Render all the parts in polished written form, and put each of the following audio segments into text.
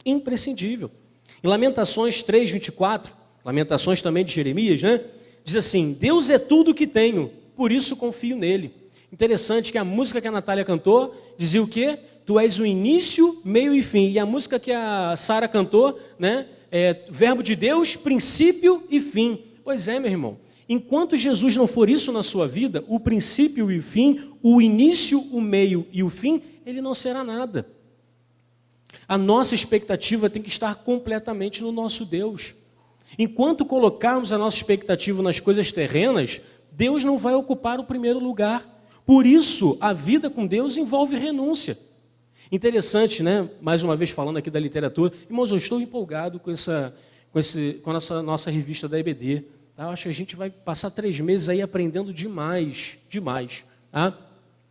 imprescindível. Em Lamentações 3:24, Lamentações também de Jeremias, né? Diz assim: Deus é tudo o que tenho, por isso confio nele. Interessante que a música que a Natália cantou dizia o quê? Tu és o início, meio e fim. E a música que a Sara cantou, né? Verbo de Deus, princípio e fim. Pois é, meu irmão. Enquanto Jesus não for isso na sua vida, o princípio e o fim, o início, o meio e o fim, ele não será nada. A nossa expectativa tem que estar completamente no nosso Deus. Enquanto colocarmos a nossa expectativa nas coisas terrenas, Deus não vai ocupar o primeiro lugar. Por isso, a vida com Deus envolve renúncia. Interessante, né? Mais uma vez falando aqui da literatura. Irmãos, eu estou empolgado com essa nossa revista da EBD. Tá? Eu acho que a gente vai passar 3 meses aí aprendendo demais. Tá?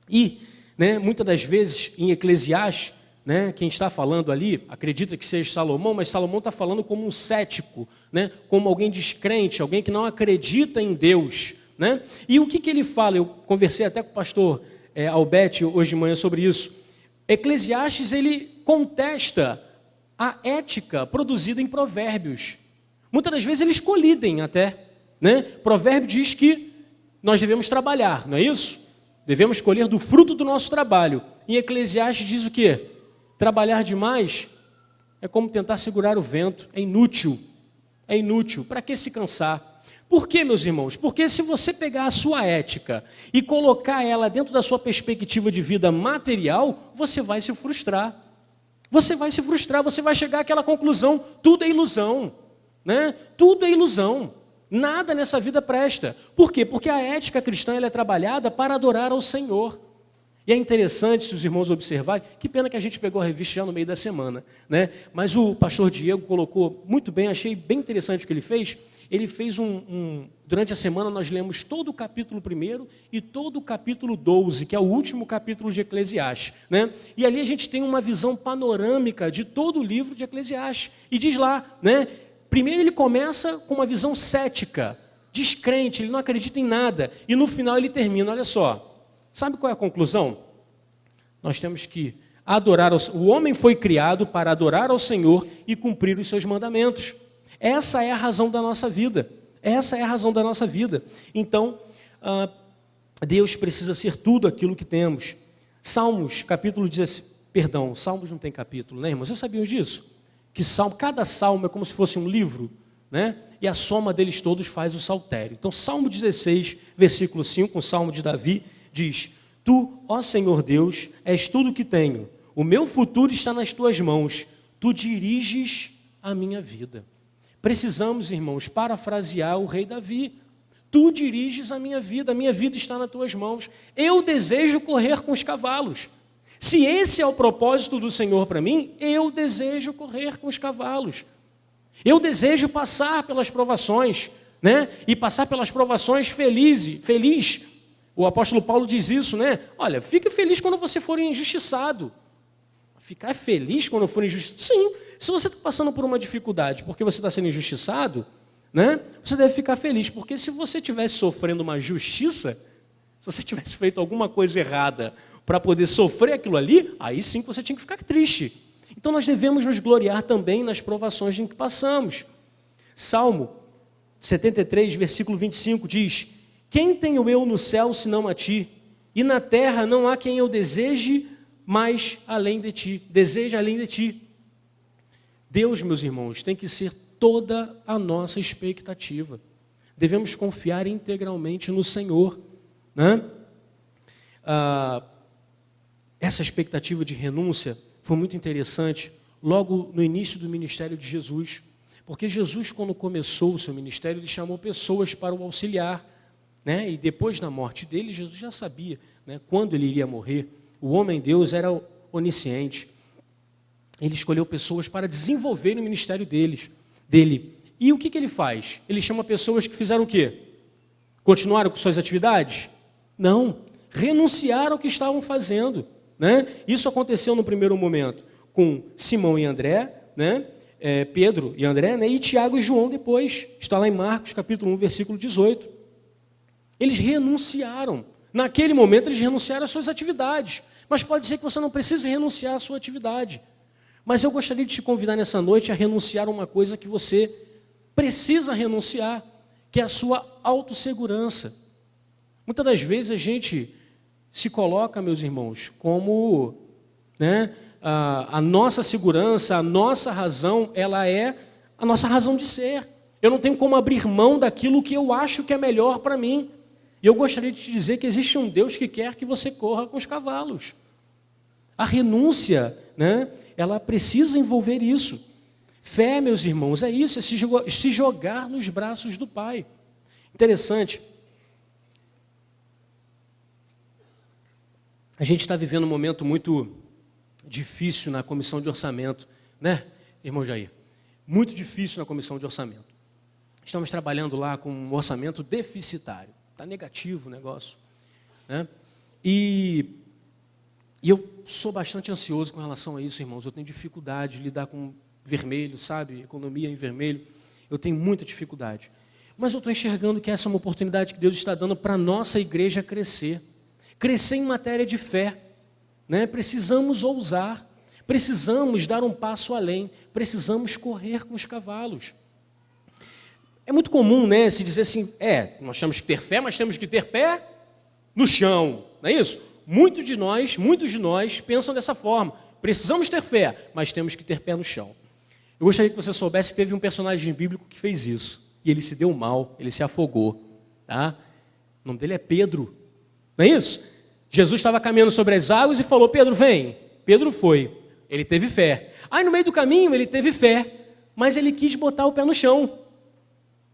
E, né, muitas das vezes, em Eclesiastes, né, quem está falando ali, acredita que seja Salomão, mas Salomão está falando como um cético, né, como alguém descrente, alguém que não acredita em Deus. Né? E o que ele fala? Eu conversei até com o pastor Albete hoje de manhã sobre isso. Eclesiastes, ele contesta a ética produzida em Provérbios. Muitas das vezes eles colidem até. Né? Provérbio diz que nós devemos trabalhar, não é isso? Devemos colher do fruto do nosso trabalho. Em Eclesiastes diz o quê? Trabalhar demais é como tentar segurar o vento, é inútil. É inútil. Para que se cansar? Por quê, meus irmãos? Porque se você pegar a sua ética e colocar ela dentro da sua perspectiva de vida material, você vai se frustrar. Você vai se frustrar, você vai chegar àquela conclusão, tudo é ilusão. Né? Tudo é ilusão. Nada nessa vida presta. Por quê? Porque a ética cristã ela é trabalhada para adorar ao Senhor. E é interessante, se os irmãos observarem, que pena que a gente pegou a revista já no meio da semana, né? Mas o pastor Diego colocou muito bem, achei bem interessante o que ele fez. Ele fez durante a semana nós lemos todo o capítulo 1 e todo o capítulo 12, que é o último capítulo de Eclesiastes, né? E ali a gente tem uma visão panorâmica de todo o livro de Eclesiastes. E diz lá, né? Primeiro ele começa com uma visão cética, descrente, ele não acredita em nada. E no final ele termina, olha só. Sabe qual é a conclusão? Nós temos que adorar o homem foi criado para adorar ao Senhor e cumprir os seus mandamentos. Essa é a razão da nossa vida. Essa é a razão da nossa vida. Então, Deus precisa ser tudo aquilo que temos. Salmos, capítulo 16, Salmos não tem capítulo, né, irmãos? Vocês sabiam disso? Que cada salmo é como se fosse um livro, né? E a soma deles todos faz o saltério. Então, Salmo 16, versículo 5, um salmo de Davi, diz: Tu, ó Senhor Deus, és tudo o que tenho. O meu futuro está nas tuas mãos. Tu diriges a minha vida. Precisamos, irmãos, parafrasear o rei Davi. Tu diriges a minha vida está nas tuas mãos. Eu desejo correr com os cavalos. Se esse é o propósito do Senhor para mim, eu desejo correr com os cavalos. Eu desejo passar pelas provações, né? E passar pelas provações feliz. O apóstolo Paulo diz isso, né? Olha, fique feliz quando você for injustiçado. Ficar feliz quando for injustiçado? Sim. Se você está passando por uma dificuldade porque você está sendo injustiçado, né? Você deve ficar feliz, porque se você estivesse sofrendo uma justiça, se você tivesse feito alguma coisa errada para poder sofrer aquilo ali, aí sim você tinha que ficar triste. Então nós devemos nos gloriar também nas provações em que passamos. Salmo 73, versículo 25 diz: Quem tenho eu no céu senão a ti? E na terra não há quem eu deseje mais além de ti. Deseja além de ti. Deus, meus irmãos, tem que ser toda a nossa expectativa. Devemos confiar integralmente no Senhor, né? Essa expectativa de renúncia foi muito interessante logo no início do ministério de Jesus, porque Jesus, quando começou o seu ministério, ele chamou pessoas para o auxiliar, né? E depois da morte dele, Jesus já sabia, né, quando ele iria morrer. O homem Deus era onisciente. Ele escolheu pessoas para desenvolver o ministério dele. E o que ele faz? Ele chama pessoas que fizeram o quê? Continuaram com suas atividades? Não, renunciaram ao que estavam fazendo, né? Isso aconteceu no primeiro momento com Simão e André, né? Pedro e André, né? E Tiago e João depois. Está lá em Marcos, capítulo 1, versículo 18. Eles renunciaram. Naquele momento, eles renunciaram às suas atividades. Mas pode ser que você não precise renunciar à sua atividade. Mas eu gostaria de te convidar nessa noite a renunciar a uma coisa que você precisa renunciar, que é a sua autossegurança. Muitas das vezes a gente se coloca, meus irmãos, como a nossa segurança, a nossa razão, ela é a nossa razão de ser. Eu não tenho como abrir mão daquilo que eu acho que é melhor para mim. E eu gostaria de te dizer que existe um Deus que quer que você corra com os cavalos. A renúncia, ela precisa envolver isso. Fé, meus irmãos, é isso, é se jogar nos braços do Pai. Interessante. A gente está vivendo um momento muito difícil na comissão de orçamento, irmão Jair? Muito difícil na comissão de orçamento. Estamos trabalhando lá com um orçamento deficitário. Está negativo o negócio. E eu sou bastante ansioso com relação a isso, irmãos. Eu tenho dificuldade de lidar com vermelho, sabe? Economia em vermelho. Eu tenho muita dificuldade. Mas eu estou enxergando que essa é uma oportunidade que Deus está dando para a nossa igreja crescer. Crescer em matéria de fé. Precisamos ousar. Precisamos dar um passo além. Precisamos correr com os cavalos. É muito comum, se dizer assim, nós temos que ter fé, mas temos que ter pé no chão. Não é isso? Muitos de nós pensam dessa forma. Precisamos ter fé, mas temos que ter pé no chão. Eu gostaria que você soubesse que teve um personagem bíblico que fez isso. E ele se deu mal, ele se afogou. Tá? O nome dele é Pedro. Não é isso? Jesus estava caminhando sobre as águas e falou, Pedro, vem. Pedro foi. Ele teve fé. Aí no meio do caminho ele teve fé, mas ele quis botar o pé no chão.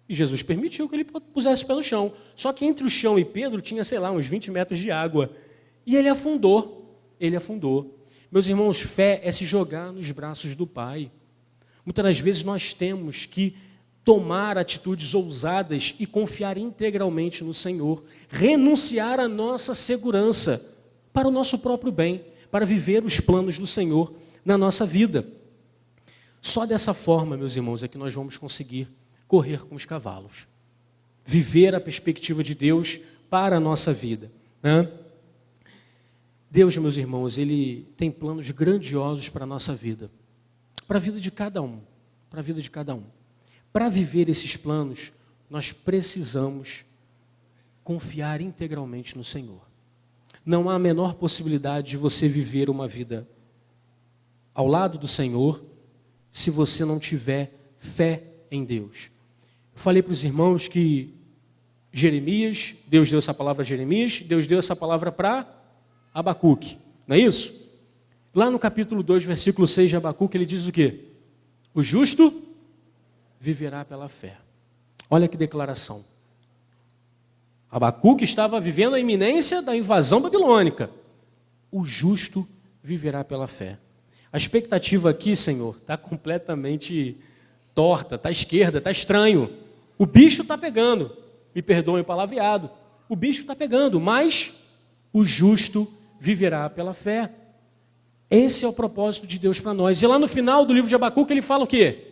E Jesus permitiu que ele pusesse o pé no chão. Só que entre o chão e Pedro tinha, uns 20 metros de água. E ele afundou. Meus irmãos, fé é se jogar nos braços do Pai. Muitas das vezes nós temos que tomar atitudes ousadas e confiar integralmente no Senhor. Renunciar à nossa segurança para o nosso próprio bem, para viver os planos do Senhor na nossa vida. Só dessa forma, meus irmãos, é que nós vamos conseguir correr com os cavalos. Viver a perspectiva de Deus para a nossa vida. Deus, meus irmãos, Ele tem planos grandiosos para a nossa vida. Para a vida de cada um. Para viver esses planos, nós precisamos confiar integralmente no Senhor. Não há a menor possibilidade de você viver uma vida ao lado do Senhor se você não tiver fé em Deus. Eu falei para os irmãos que Jeremias, Deus deu essa palavra a Jeremias, Deus deu essa palavra para Abacuque, não é isso? Lá no capítulo 2, versículo 6 de Abacuque, ele diz o quê? O justo viverá pela fé. Olha que declaração. Abacuque estava vivendo a iminência da invasão babilônica. O justo viverá pela fé. A expectativa aqui, Senhor, está completamente torta, está esquerda, está estranho. O bicho está pegando. Me perdoem o palavreado. O bicho está pegando, mas o justo viverá pela fé. Esse é o propósito de Deus para nós. E lá no final do livro de Abacuque ele fala o quê?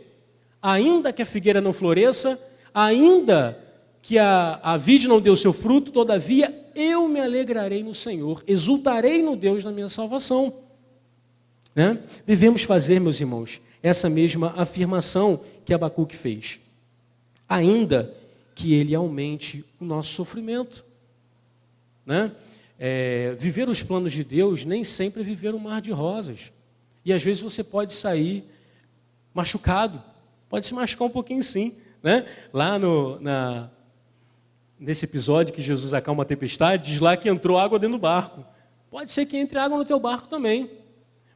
Ainda que a figueira não floresça, ainda que a vide não dê o seu fruto, todavia eu me alegrarei no Senhor, exultarei no Deus da minha salvação. Devemos fazer, meus irmãos, essa mesma afirmação que Abacuque fez. Ainda que ele aumente o nosso sofrimento. Viver os planos de Deus nem sempre é viver um mar de rosas. E às vezes você pode sair machucado, pode se machucar um pouquinho sim. Lá nesse episódio que Jesus acalma a tempestade, diz lá que entrou água dentro do barco. Pode ser que entre água no teu barco também.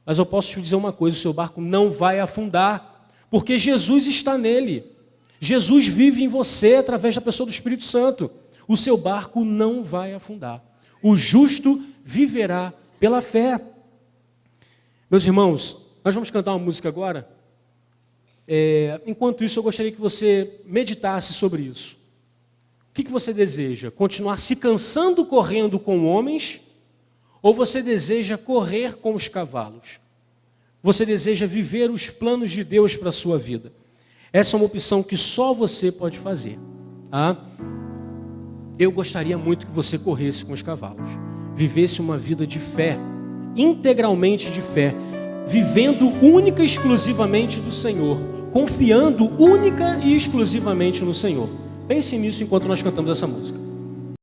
Mas eu posso te dizer uma coisa, o seu barco não vai afundar, porque Jesus está nele. Jesus vive em você através da pessoa do Espírito Santo. O seu barco não vai afundar. O justo viverá pela fé. Meus irmãos, nós vamos cantar uma música agora. Enquanto isso, eu gostaria que você meditasse sobre isso. O que você deseja? Continuar se cansando correndo com homens? Ou você deseja correr com os cavalos? Você deseja viver os planos de Deus para a sua vida? Essa é uma opção que só você pode fazer. Eu gostaria muito que você corresse com os cavalos. Vivesse uma vida de fé, integralmente de fé. vivendo única e exclusivamente do Senhor, confiando única e exclusivamente no Senhor. Pense nisso enquanto nós cantamos essa música.